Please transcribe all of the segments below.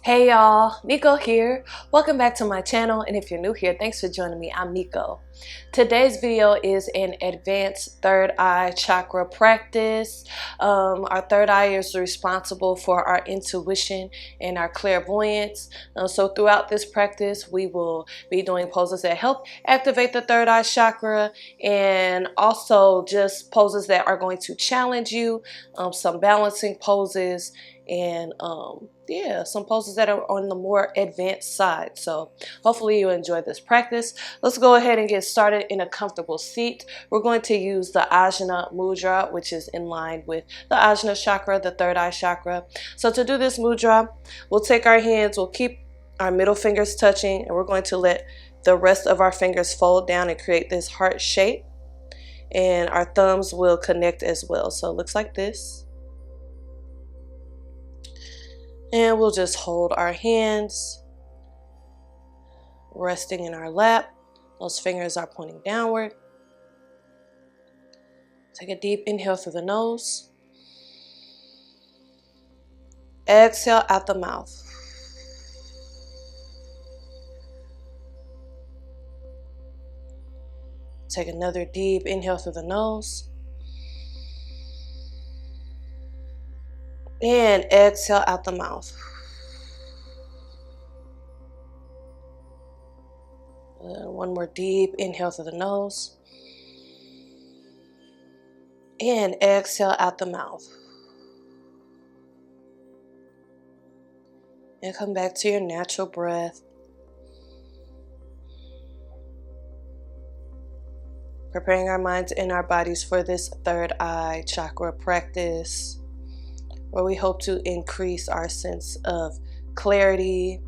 Hey y'all, Nico here. Welcome back to my channel, and if you're new here, thanks for joining me. I'm Nico. Today's video is an advanced third eye chakra practice. Our third eye is responsible for our intuition and our clairvoyance. So throughout this practice, we will be doing poses that help activate the third eye chakra, and also just poses that are going to challenge you, some balancing poses, and yeah, some poses that are on the more advanced side. So hopefully you enjoy this practice. Let's go ahead and get started in a comfortable seat. We're going to use the Ajna mudra, which is in line with the Ajna chakra, the third eye chakra. So to do this mudra, we'll take our hands, we'll keep our middle fingers touching, and we're going to let the rest of our fingers fold down and create this heart shape, and our thumbs will connect as well. So it looks like this. And we'll just hold our hands resting in our lap. Those fingers are pointing downward. Take a deep inhale through the nose. Exhale out the mouth. Take another deep inhale through the nose. And exhale out the mouth. One more deep inhale through the nose. And exhale out the mouth. And come back to your natural breath. Preparing our minds and our bodies for this third eye chakra practice, where we hope to increase our sense of clarity,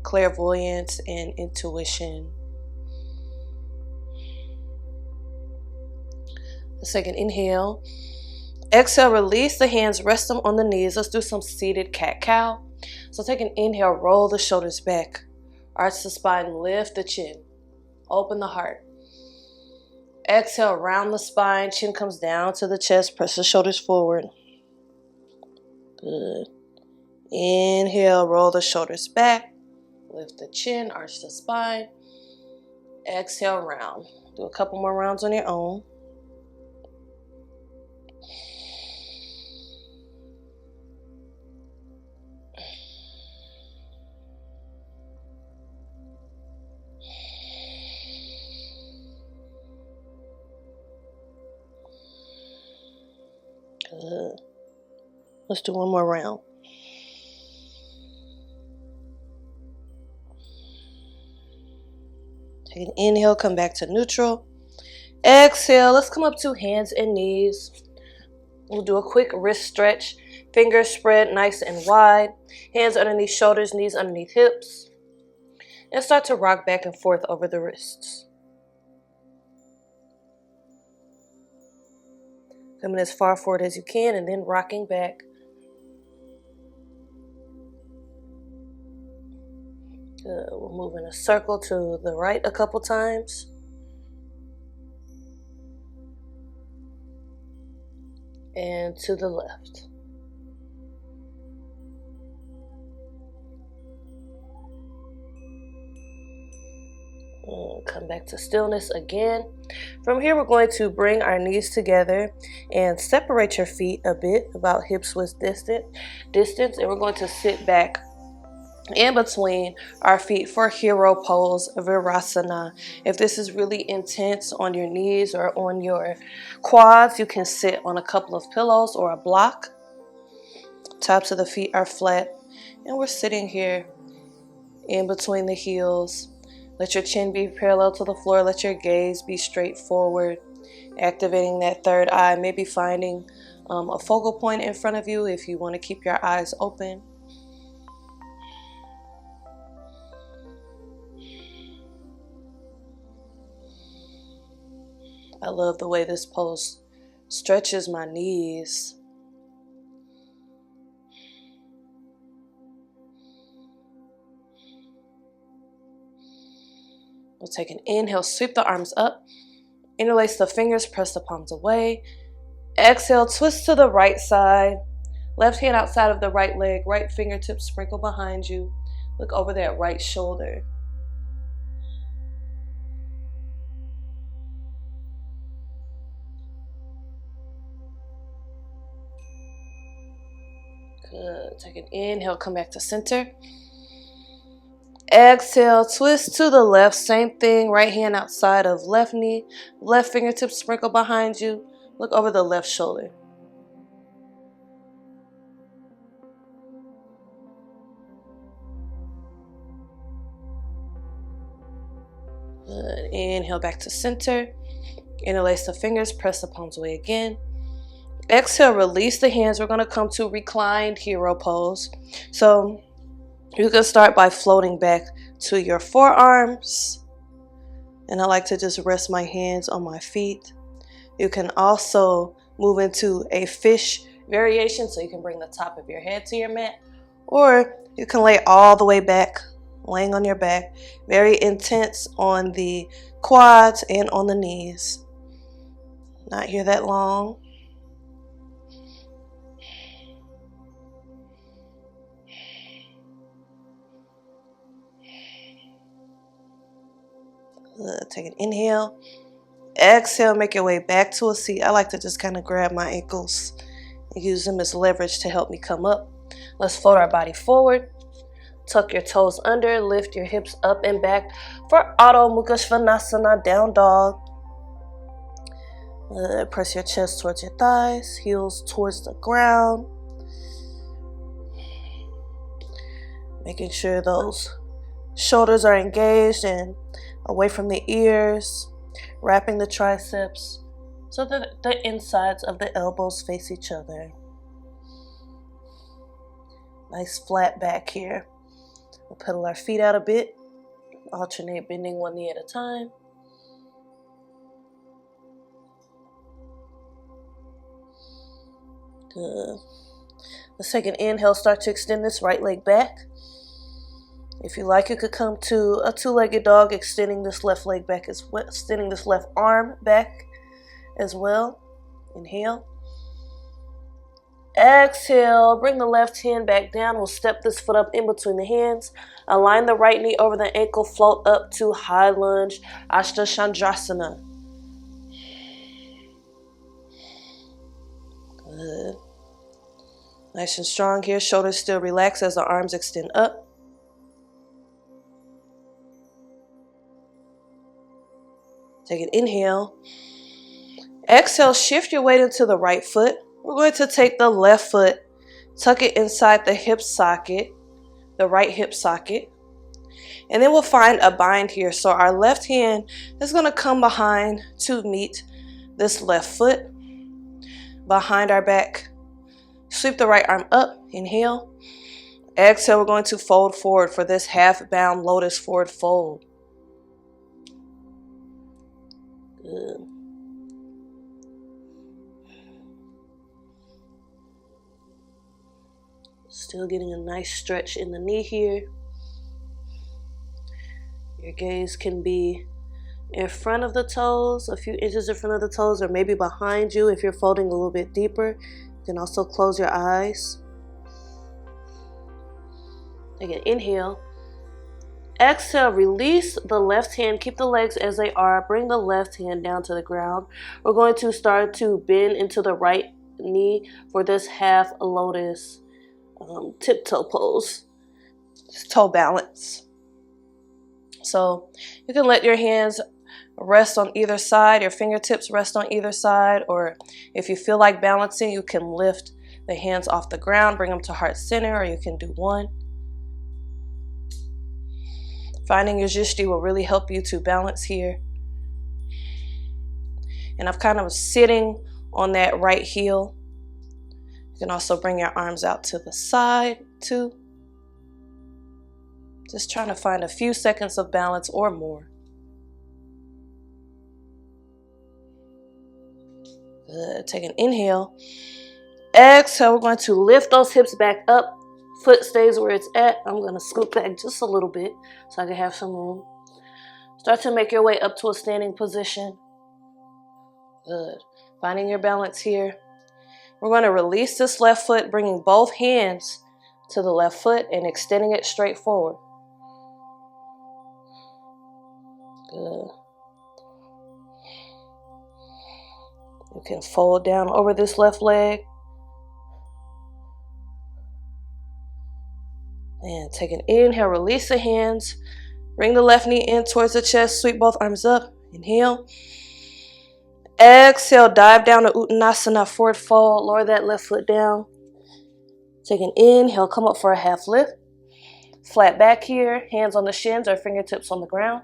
clairvoyance, and intuition. Let's take an inhale. Exhale, release the hands, rest them on the knees. Let's do some seated cat-cow. So take an inhale, roll the shoulders back, arch the spine, lift the chin, open the heart. Exhale, round the spine, chin comes down to the chest, press the shoulders forward. Good. Inhale, roll the shoulders back, lift the chin, arch the spine. Exhale, round. Do a couple more rounds on your own. Good. Let's do one more round. Take an inhale, come back to neutral. Exhale, let's come up to hands and knees. We'll do a quick wrist stretch. Fingers spread nice and wide. Hands underneath shoulders, knees underneath hips. And start to rock back and forth over the wrists. Coming as far forward as you can and then rocking back. Good. We'll move in a circle to the right a couple times. And to the left. And come back to stillness again. From here, we're going to bring our knees together and separate your feet a bit, about hips width distance, and we're going to sit back in between our feet for hero pose, virasana. If this is really intense on your knees or on your quads, you can sit on a couple of pillows or a block. Tops of the feet are flat, and we're sitting here in between the heels. Let your chin be parallel to the floor. Let your gaze be straight forward, activating that third eye, maybe finding a focal point in front of you if you want to keep your eyes open. I love the way this pose stretches my knees. We'll take an inhale, sweep the arms up, interlace the fingers, press the palms away. Exhale, twist to the right side, Left hand outside of the right leg, right fingertips sprinkle behind you. Look over that right shoulder. Good. Take an inhale, come back to center. Exhale, twist to the left. Same thing, right hand outside of left knee. Left fingertips sprinkle behind you. Look over the left shoulder. Good. Inhale back to center. Interlace the fingers, press the palms away again. Exhale, release the hands. We're going to come to reclined hero pose. So you can start by floating back to your forearms. And I like to just rest my hands on my feet. You can also move into a fish variation, so you can bring the top of your head to your mat. Or you can lay all the way back, laying on your back. Very intense on the quads and on the knees. Not here that long. Take an inhale. Exhale, make your way back to a seat. I like to just kind of grab my ankles and use them as leverage to help me come up. Let's fold our body forward. Tuck your toes under, lift your hips up and back for Adho Mukha Svanasana, down dog. Press your chest towards your thighs, heels towards the ground. Making sure those shoulders are engaged and away from the ears. Wrapping the triceps so that the insides of the elbows face each other. Nice flat back here. We'll pedal our feet out a bit. Alternate bending one knee at a time. Good. Let's take an inhale. Start to extend this right leg back. If you like, you could come to a two-legged dog, extending this left leg back as well, extending this left arm back as well. Inhale. Exhale, bring the left hand back down. We'll step this foot up in between the hands. Align the right knee over the ankle, float up to high lunge, Ashtachandrasana. Good. Nice and strong here. Shoulders still relax as the arms extend up. Take an inhale. Exhale, shift your weight into the right foot. We're going to take the left foot, tuck it inside the hip socket, the right hip socket. And then we'll find a bind here. So our left hand is going to come behind to meet this left foot, behind our back. Sweep the right arm up. Inhale. Exhale, we're going to fold forward for this half bound lotus forward fold. Good. Still getting a nice stretch in the knee here. Your gaze can be in front of the toes, a few inches in front of the toes, or maybe behind you if you're folding a little bit deeper. You can also close your eyes. Take an inhale. Exhale, release the left hand. Keep the legs as they are. Bring the left hand down to the ground. We're going to start to bend into the right knee for this half lotus tiptoe pose. Just toe balance. So you can let your hands rest on either side. Your fingertips rest on either side. Or if you feel like balancing, you can lift the hands off the ground. Bring them to heart center, or you can do one. Finding your drishti will really help you to balance here. And I'm kind of sitting on that right heel. You can also bring your arms out to the side too. Just trying to find a few seconds of balance or more. Good. Take an inhale. Exhale, we're going to lift those hips back up. Foot stays where it's at. I'm going to scoot back just a little bit so I can have some room. Start to make your way up to a standing position. Good. Finding your balance here. We're going to release this left foot, bringing both hands to the left foot and extending it straight forward. Good. You can fold down over this left leg. And take an inhale, release the hands. Bring the left knee in towards the chest. Sweep both arms up. Inhale. Exhale, dive down to Uttanasana, forward fold. Lower that left foot down. Take an inhale, come up for a half lift. Flat back here, hands on the shins or fingertips on the ground.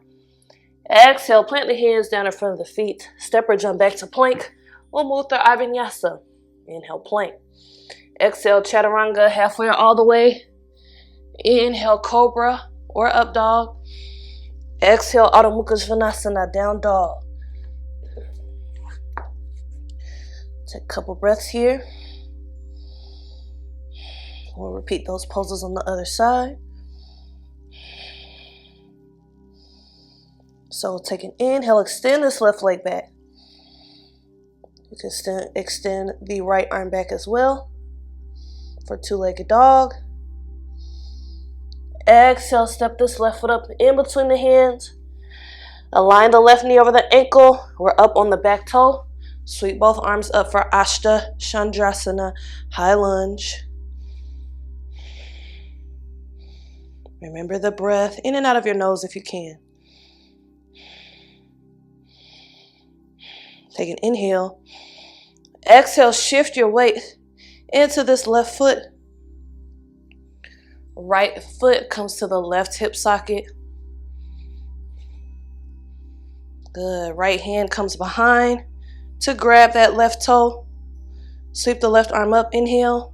Exhale, plant the hands down in front of the feet. Step or jump back to plank. Or Mudra Vinyasa. Inhale, plank. Exhale, Chaturanga, halfway or all the way. Inhale, Cobra or Up Dog. Exhale, Adho Mukha Svanasana, Down Dog. Take a couple breaths here. We'll repeat those poses on the other side. So take an inhale, extend this left leg back. You can extend the right arm back as well for two-legged dog. Exhale, step this left foot up in between the hands. Align the left knee over the ankle. We're up on the back toe. Sweep both arms up for Ashta Chandrasana, high lunge. Remember the breath in and out of your nose if you can. Take an inhale. Exhale, shift your weight into this left foot. Right foot comes to the left hip socket. Good. Right hand comes behind to grab that left toe. Sweep the left arm up. Inhale.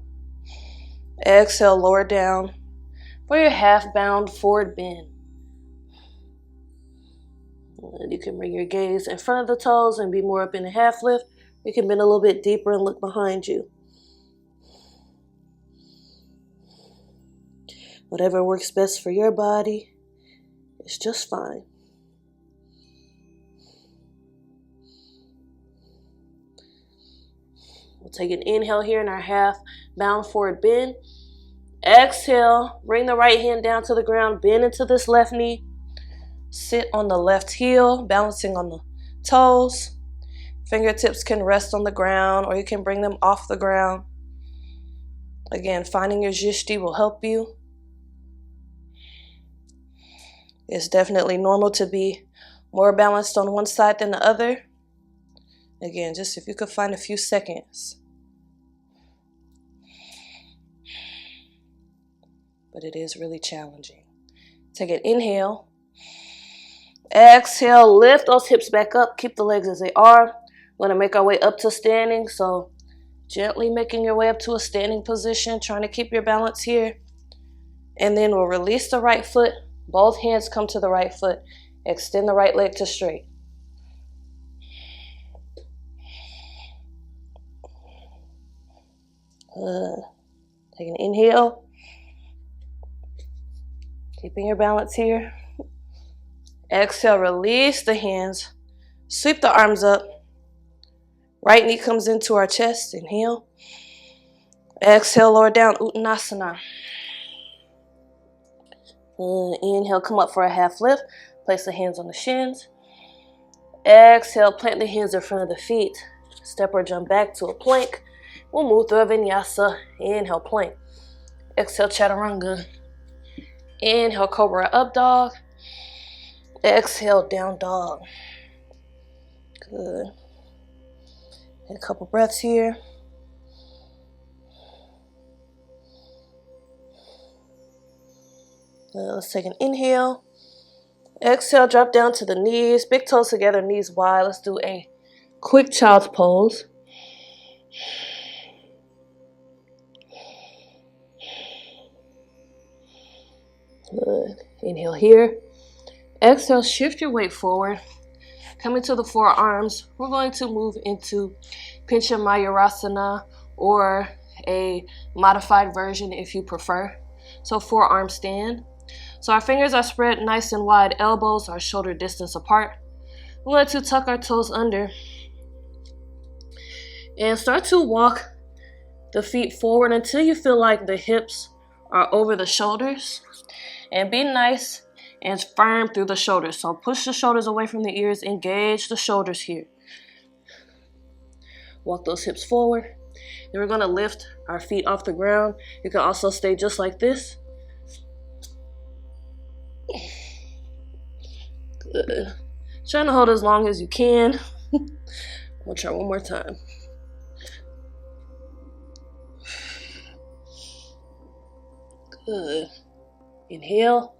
Exhale, lower down for your half bound forward bend. And you can bring your gaze in front of the toes and be more up in a half lift. You can bend a little bit deeper and look behind you. Whatever works best for your body is just fine. We'll take an inhale here in our half bound forward bend. Exhale, bring the right hand down to the ground, bend into this left knee. Sit on the left heel, balancing on the toes. Fingertips can rest on the ground or you can bring them off the ground. Again, finding your jishti will help you. It's definitely normal to be more balanced on one side than the other. Again, just if you could find a few seconds. But it is really challenging. Take an inhale. Exhale, lift those hips back up. Keep the legs as they are. We're going to make our way up to standing. So gently making your way up to a standing position. Trying to keep your balance here. And then we'll release the right foot. Both hands come to the right foot. Extend the right leg to straight. Take an inhale. Keeping your balance here. Exhale, release the hands. Sweep the arms up. Right knee comes into our chest. Inhale. Exhale, lower down, Uttanasana. Inhale, come up for a half lift. Place the hands on the shins. Exhale, plant the hands in front of the feet. Step or jump back to a plank. We'll move through a vinyasa. Inhale, plank. Exhale, chaturanga. Inhale, cobra up dog. Exhale, down dog. Good. Take a couple breaths here. Let's take an inhale. Exhale, drop down to the knees. Big toes together, knees wide. Let's do a quick child's pose. Good. Inhale here. Exhale, shift your weight forward. Come into the forearms. We're going to move into Pincha Mayurasana or a modified version if you prefer. So forearm stand. So our fingers are spread nice and wide. Elbows are shoulder distance apart. We're going to tuck our toes under and start to walk the feet forward until you feel like the hips are over the shoulders. And be nice and firm through the shoulders. So push the shoulders away from the ears, engage the shoulders here. Walk those hips forward. Then we're gonna lift our feet off the ground. You can also stay just like this. Good. Trying to hold as long as you can. We'll try one more time. Good. Inhale.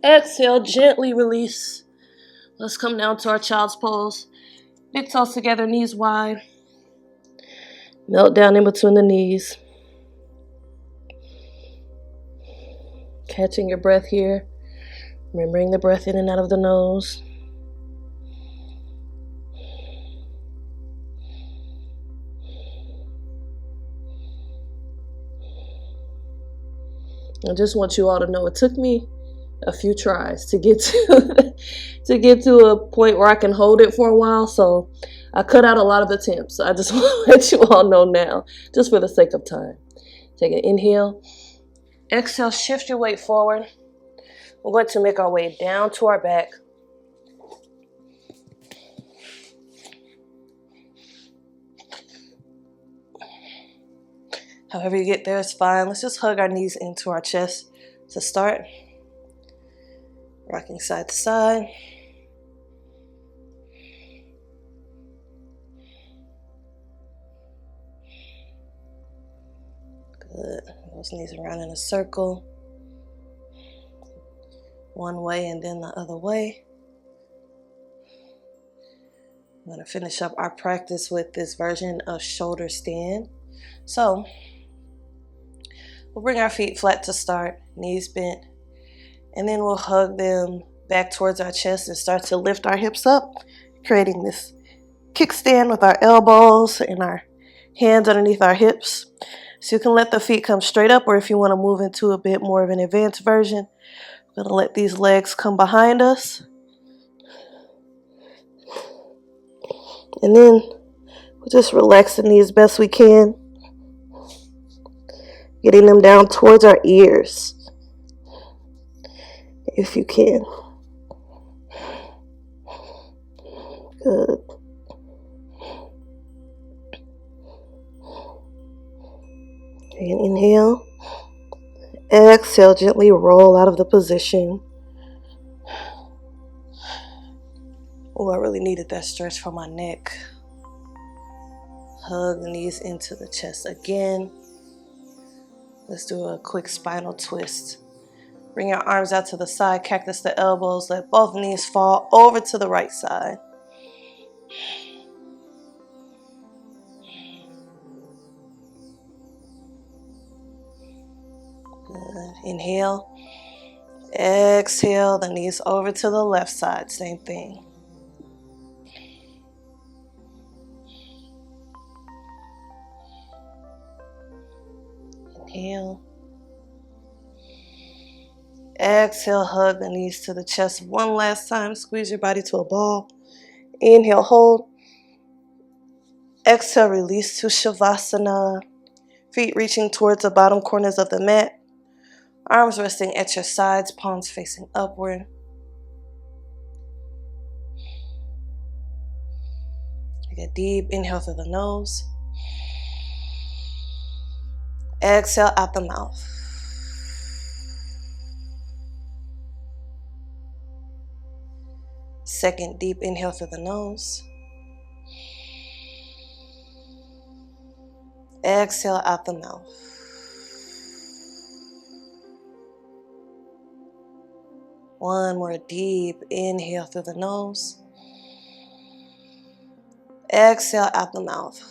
Exhale, gently release. Let's come down to our child's pose. Big toes together, knees wide. Melt down in between the knees. Catching your breath here. Remembering the breath in and out of the nose. I just want you all to know it took me a few tries to get to a point where I can hold it for a while. So I cut out a lot of attempts. I just want to let you all know now, just for the sake of time. Take an inhale. Exhale, shift your weight forward. We're going to make our way down to our back. However you get there is fine. Let's just hug our knees into our chest to start. Rocking side to side. Good. Those knees around in a circle. One way and then the other way. I'm going to finish up our practice with this version of shoulder stand. So, we'll bring our feet flat to start, knees bent, and then we'll hug them back towards our chest and start to lift our hips up, creating this kickstand with our elbows and our hands underneath our hips. So you can let the feet come straight up, or if you want to move into a bit more of an advanced version, we're going to let these legs come behind us. And then we'll just relax the knees best we can. Getting them down towards our ears, if you can. Good. And inhale. Exhale, gently roll out of the position. Oh, I really needed that stretch for my neck. Hug the knees into the chest again. Let's do a quick spinal twist. Bring your arms out to the side, cactus the elbows, let both knees fall over to the right side. Good. Inhale. Exhale, the knees over to the left side, same thing. Inhale. Exhale, hug the knees to the chest one last time. Squeeze your body to a ball. Inhale, hold. Exhale, release to Shavasana. Feet reaching towards the bottom corners of the mat. Arms resting at your sides, palms facing upward. Take a deep inhale through the nose. Exhale out the mouth. Second deep inhale through the nose. Exhale out the mouth. One more deep inhale through the nose. Exhale out the mouth.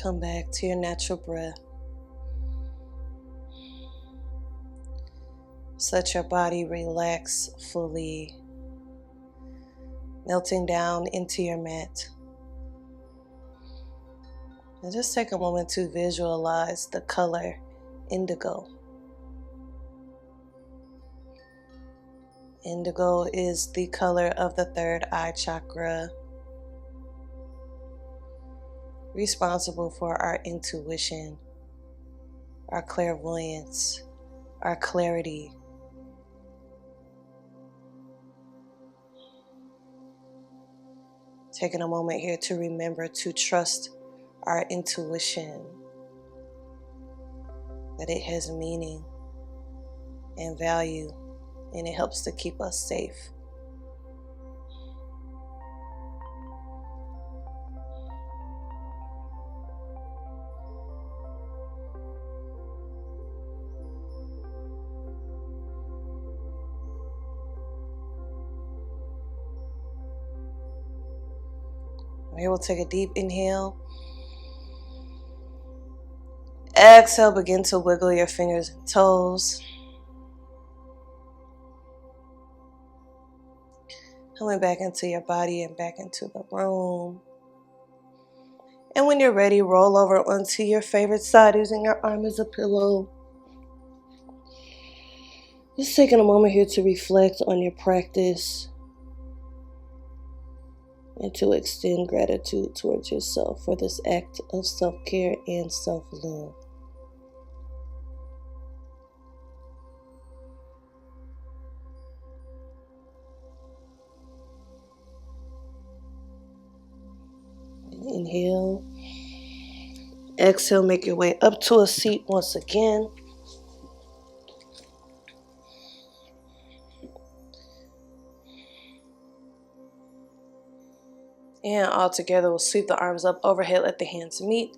Come back to your natural breath. Let your body relax fully, melting down into your mat. And just take a moment to visualize the color indigo. Indigo is the color of the third eye chakra, responsible for our intuition, our clairvoyance, our clarity. Taking a moment here to remember to trust our intuition, that it has meaning and value, and it helps to keep us safe. Here we'll take a deep inhale. Exhale, begin to wiggle your fingers and toes. Coming back into your body and back into the room. And when you're ready, roll over onto your favorite side using your arm as a pillow. Just taking a moment here to reflect on your practice and to extend gratitude towards yourself for this act of self-care and self-love. Inhale. Exhale, make your way up to a seat once again. And all together, we'll sweep the arms up overhead, let the hands meet.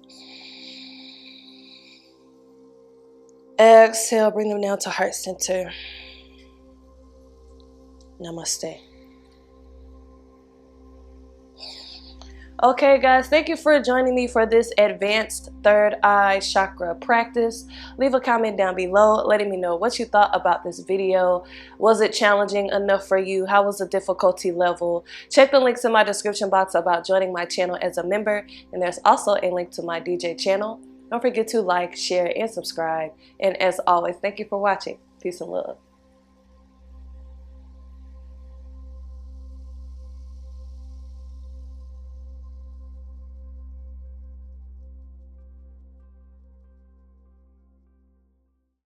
Exhale, bring them down to heart center. Namaste. Okay guys, thank you for joining me for this advanced third eye chakra practice. Leave a comment down below letting me know what you thought about this video. Was it challenging enough for you? How was the difficulty level? Check the links in my description box about joining my channel as a member, and there's also a link to my DJ channel. Don't forget to like, share, and subscribe. And as always, thank you for watching. Peace and love.